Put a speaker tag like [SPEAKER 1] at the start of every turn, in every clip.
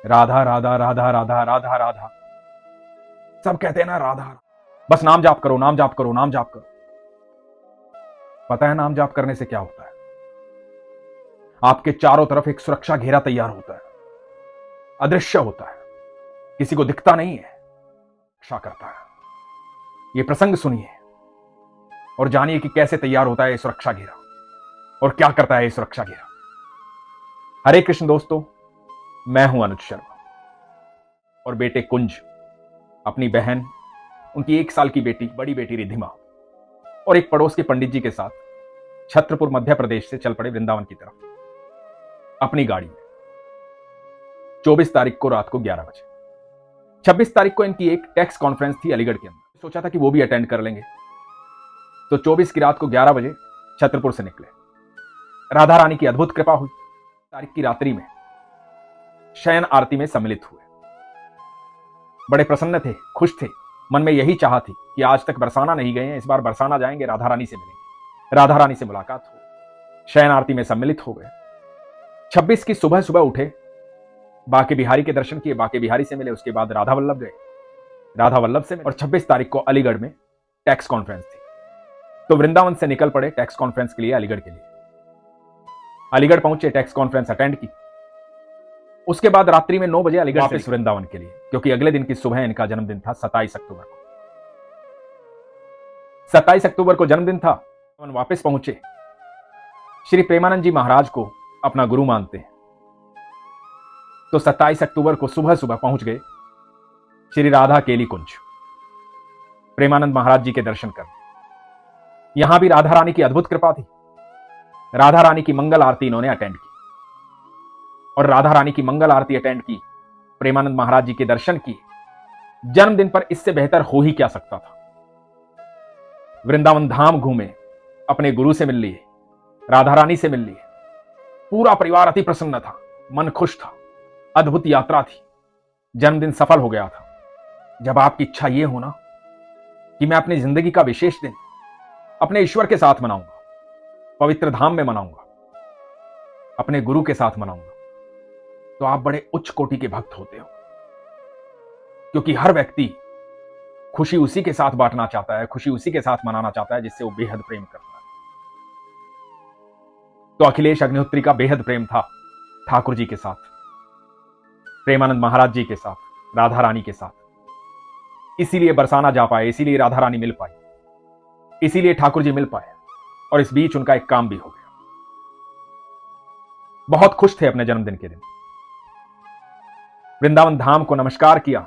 [SPEAKER 1] राधा राधा राधा राधा राधा राधा। सब कहते हैं ना राधा, बस नाम जाप करो, नाम जाप करो, नाम जाप करो। पता है नाम जाप करने से क्या होता है? आपके चारों तरफ एक सुरक्षा घेरा तैयार होता है, अदृश्य होता है, किसी को दिखता नहीं है, रक्षा करता है। यह प्रसंग सुनिए और जानिए कि कैसे तैयार होता है यह सुरक्षा घेरा और क्या करता है यह सुरक्षा घेरा। हरे कृष्ण दोस्तों, मैं हूं अनुज शर्मा और बेटे कुंज, अपनी बहन, उनकी 1 साल की बेटी, बड़ी बेटी रिद्धिमा और एक पड़ोस के पंडित जी के साथ छत्रपुर मध्य प्रदेश से चल पड़े वृंदावन की तरफ अपनी गाड़ी में। 24 तारीख को रात को 11 बजे। 26 तारीख को इनकी एक टैक्स कॉन्फ्रेंस थी अलीगढ़ के अंदर। सोचा था कि वो भी अटेंड कर लेंगे, तो 24 की रात को 11 बजे छत्रपुर से निकले। राधा रानी की अद्भुत कृपा हुई। तारीख की रात्रि में शयन आरती में सम्मिलित हुए। बड़े प्रसन्न थे, खुश थे। मन में यही चाह थी कि आज तक बरसाना नहीं गए हैं, इस बार बरसाना जाएंगे, राधा रानी से मिलेंगे, राधा रानी से मुलाकात हो। शयन आरती में सम्मिलित हो गए। 26 की सुबह सुबह उठे, बाके बिहारी के दर्शन किए, बाके बिहारी से मिले, उसके बाद राधा वल्लभ गए, राधा वल्लभ से मिले और 26 तारीख को अलीगढ़ में टैक्स कॉन्फ्रेंस थी। तो वृंदावन से निकल पड़े टैक्स कॉन्फ्रेंस के लिए, अलीगढ़ के लिए। अलीगढ़ पहुंचे, टैक्स कॉन्फ्रेंस अटेंड की। उसके बाद रात्रि में 9 बजे अलीगढ़ वापस वृंदावन के लिए, क्योंकि अगले दिन की सुबह इनका जन्मदिन था, 27 अक्टूबर को। 27 अक्टूबर को जन्मदिन था। वापस पहुंचे। श्री प्रेमानंद जी महाराज को अपना गुरु मानते हैं, तो 27 अक्टूबर को सुबह सुबह पहुंच गए श्री राधा केली कुंज, प्रेमानंद महाराज जी के दर्शन करने। यहां भी राधा रानी की अद्भुत कृपा थी। राधा रानी की मंगल आरती इन्होंने अटेंड की और राधा रानी की मंगल आरती अटेंड की, प्रेमानंद महाराज जी के दर्शन किए। जन्मदिन पर इससे बेहतर हो ही क्या सकता था। वृंदावन धाम घूमे, अपने गुरु से मिल लिए, राधा रानी से मिल लिए। पूरा परिवार अति प्रसन्न था, मन खुश था, अद्भुत यात्रा थी। जन्मदिन सफल हो गया था। जब आपकी इच्छा यह हो ना कि मैं अपनी जिंदगी का विशेष दिन अपने ईश्वर के साथ मनाऊंगा, पवित्र धाम में मनाऊंगा, अपने गुरु के साथ मनाऊंगा, तो आप बड़े उच्च कोटि के भक्त होते हो। क्योंकि हर व्यक्ति खुशी उसी के साथ बांटना चाहता है, खुशी उसी के साथ मनाना चाहता है जिससे वो बेहद प्रेम करता है। तो अखिलेश अग्निहोत्री का बेहद प्रेम था ठाकुर जी के साथ, प्रेमानंद महाराज जी के साथ, राधा रानी के साथ। इसीलिए बरसाना जा पाए, इसीलिए राधा रानी मिल पाई, इसीलिए ठाकुर जी मिल पाए। और इस बीच उनका एक काम भी हो गया। बहुत खुश थे अपने जन्मदिन के दिन। वृंदावन धाम को नमस्कार किया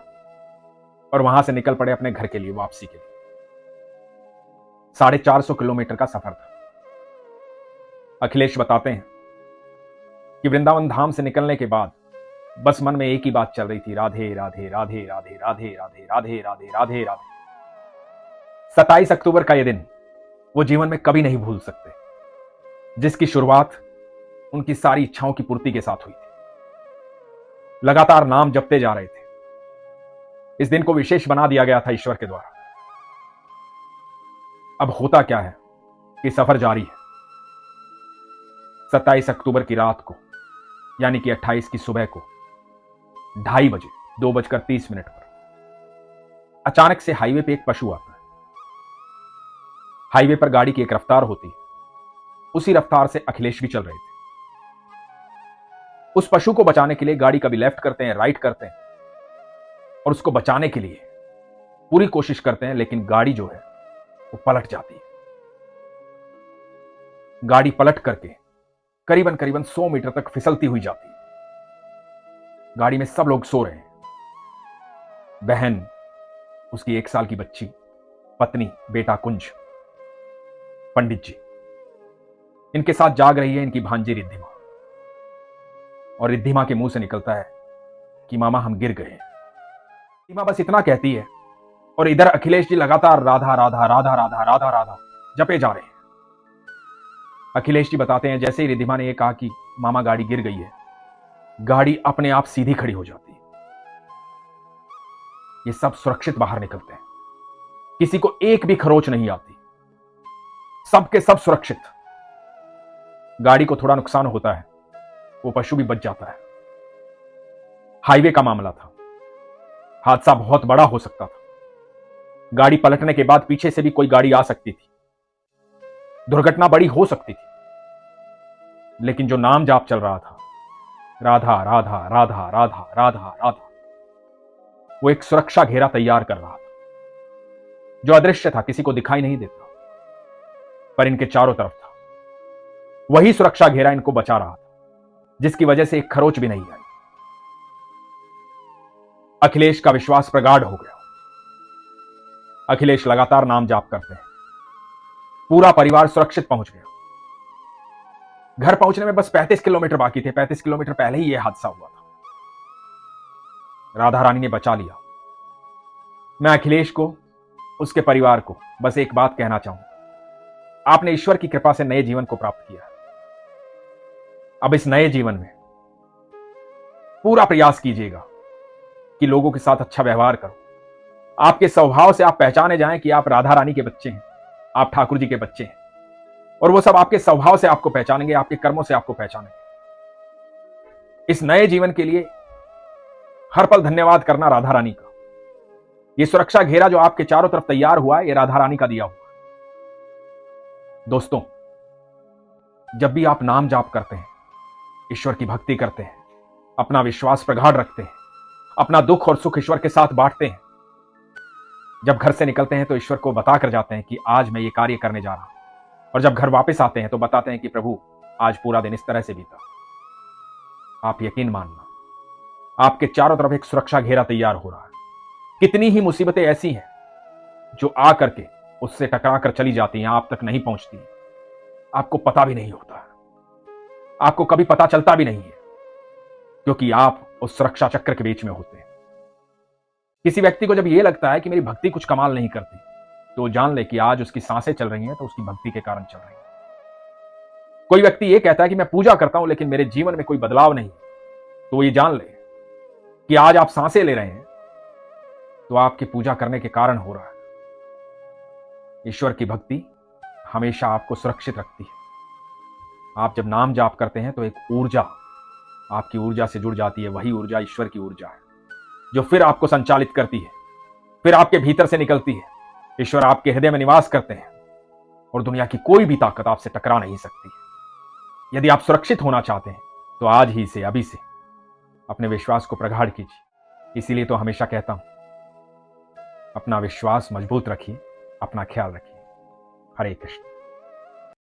[SPEAKER 1] और वहां से निकल पड़े अपने घर के लिए, वापसी के लिए। 450 किलोमीटर का सफर था। अखिलेश बताते हैं कि वृंदावन धाम से निकलने के बाद बस मन में एक ही बात चल रही थी, राधे राधे राधे राधे राधे राधे राधे राधे राधे राधे। 27 अक्टूबर का यह दिन वो जीवन में कभी नहीं भूल सकते, जिसकी शुरुआत उनकी सारी इच्छाओं की पूर्ति के साथ हुई थी। लगातार नाम जपते जा रहे थे। इस दिन को विशेष बना दिया गया था ईश्वर के द्वारा। अब होता क्या है कि सफर जारी है। 27 अक्टूबर की रात को, यानी कि 28 की सुबह को 2:30 बजे, 2:30 पर अचानक से हाईवे पे एक पशु आता है। हाईवे पर गाड़ी की एक रफ्तार होती है, उसी रफ्तार से अखिलेश भी चल रहे थे। उस पशु को बचाने के लिए गाड़ी कभी लेफ्ट करते हैं, राइट करते हैं और उसको बचाने के लिए पूरी कोशिश करते हैं, लेकिन गाड़ी जो है वो पलट जाती है। गाड़ी पलट करके करीबन करीबन 100 मीटर तक फिसलती हुई जाती है। गाड़ी में सब लोग सो रहे हैं। बहन, उसकी 1 साल की बच्ची, पत्नी, बेटा कुंज, पंडित जी, इनके साथ जाग रही है इनकी भांजी रिद्धिमा। और रिद्धिमा के मुंह से निकलता है कि मामा हम गिर गए। रिद्धिमा बस इतना कहती है और इधर अखिलेश जी लगातार राधा राधा राधा राधा राधा राधा जपे जा रहे हैं। अखिलेश जी बताते हैं, जैसे ही रिद्धिमा ने यह कहा कि मामा गाड़ी गिर गई है, गाड़ी अपने आप सीधी खड़ी हो जाती है। ये सब सुरक्षित बाहर निकलते हैं, किसी को एक भी खरोच नहीं आती, सबके सब सुरक्षित। गाड़ी को थोड़ा नुकसान होता है, वो पशु भी बच जाता है। हाईवे का मामला था। हादसा बहुत बड़ा हो सकता था। गाड़ी पलटने के बाद पीछे से भी कोई गाड़ी आ सकती थी। दुर्घटना बड़ी हो सकती थी। लेकिन जो नाम जाप चल रहा था, राधा राधा राधा राधा राधा राधा, वो एक सुरक्षा घेरा तैयार कर रहा था जो अदृश्य था, किसी को दिखाई नहीं देता, पर इनके चारों तरफ था। वही सुरक्षा घेरा इनको बचा रहा था, जिसकी वजह से एक खरोच भी नहीं आई। अखिलेश का विश्वास प्रगाढ़ हो गया। अखिलेश लगातार नाम जाप करते हैं। पूरा परिवार सुरक्षित पहुंच गया। घर पहुंचने में बस 35 किलोमीटर बाकी थे। 35 किलोमीटर पहले ही यह हादसा हुआ था। राधा रानी ने बचा लिया। मैं अखिलेश को, उसके परिवार को बस एक बात कहना चाहूंगा। आपने ईश्वर की कृपा से नए जीवन को प्राप्त किया। अब इस नए जीवन में पूरा प्रयास कीजिएगा कि लोगों के साथ अच्छा व्यवहार करो। आपके स्वभाव से आप पहचाने जाएं कि आप राधा रानी के बच्चे हैं, आप ठाकुर जी के बच्चे हैं, और वो सब आपके स्वभाव से आपको पहचानेंगे, आपके कर्मों से आपको पहचानेंगे। इस नए जीवन के लिए हर पल धन्यवाद करना राधा रानी का। ये सुरक्षा घेरा जो आपके चारों तरफ तैयार हुआ है, ये राधा रानी का दिया हुआ। दोस्तों, जब भी आप नाम जाप करते हैं, ईश्वर की भक्ति करते हैं, अपना विश्वास प्रगाढ़ रखते हैं, अपना दुख और सुख ईश्वर के साथ बांटते हैं, जब घर से निकलते हैं तो ईश्वर को बताकर जाते हैं कि आज मैं ये कार्य करने जा रहा हूं, और जब घर वापस आते हैं तो बताते हैं कि प्रभु आज पूरा दिन इस तरह से बीता। आप यकीन मानना, आपके चारों तरफ एक सुरक्षा घेरा तैयार हो रहा है। कितनी ही मुसीबतें ऐसी हैं जो आ करके उससे टकरा कर चली जाती हैं, आप तक नहीं पहुंचती, आपको पता भी नहीं होता, आपको कभी पता चलता भी नहीं है, क्योंकि आप उस सुरक्षा चक्र के बीच में होते हैं। किसी व्यक्ति को जब यह लगता है कि मेरी भक्ति कुछ कमाल नहीं करती, तो जान ले कि आज उसकी सांसें चल रही हैं तो उसकी भक्ति के कारण चल रही हैं। कोई व्यक्ति यह कहता है कि मैं पूजा करता हूं लेकिन मेरे जीवन में कोई बदलाव नहीं, तो ये जान ले कि आज आप सांसें ले रहे हैं तो आपकी पूजा करने के कारण हो रहा है। ईश्वर की भक्ति हमेशा आपको सुरक्षित रखती है। आप जब नाम जाप करते हैं तो एक ऊर्जा आपकी ऊर्जा से जुड़ जाती है। वही ऊर्जा ईश्वर की ऊर्जा है जो फिर आपको संचालित करती है, फिर आपके भीतर से निकलती है। ईश्वर आपके हृदय में निवास करते हैं और दुनिया की कोई भी ताकत आपसे टकरा नहीं सकती है। यदि आप सुरक्षित होना चाहते हैं तो आज ही से, अभी से अपने विश्वास को प्रगाढ़ कीजिए। इसीलिए तो हमेशा कहता हूं, अपना विश्वास मजबूत रखिए, अपना ख्याल रखिए। हरे कृष्ण।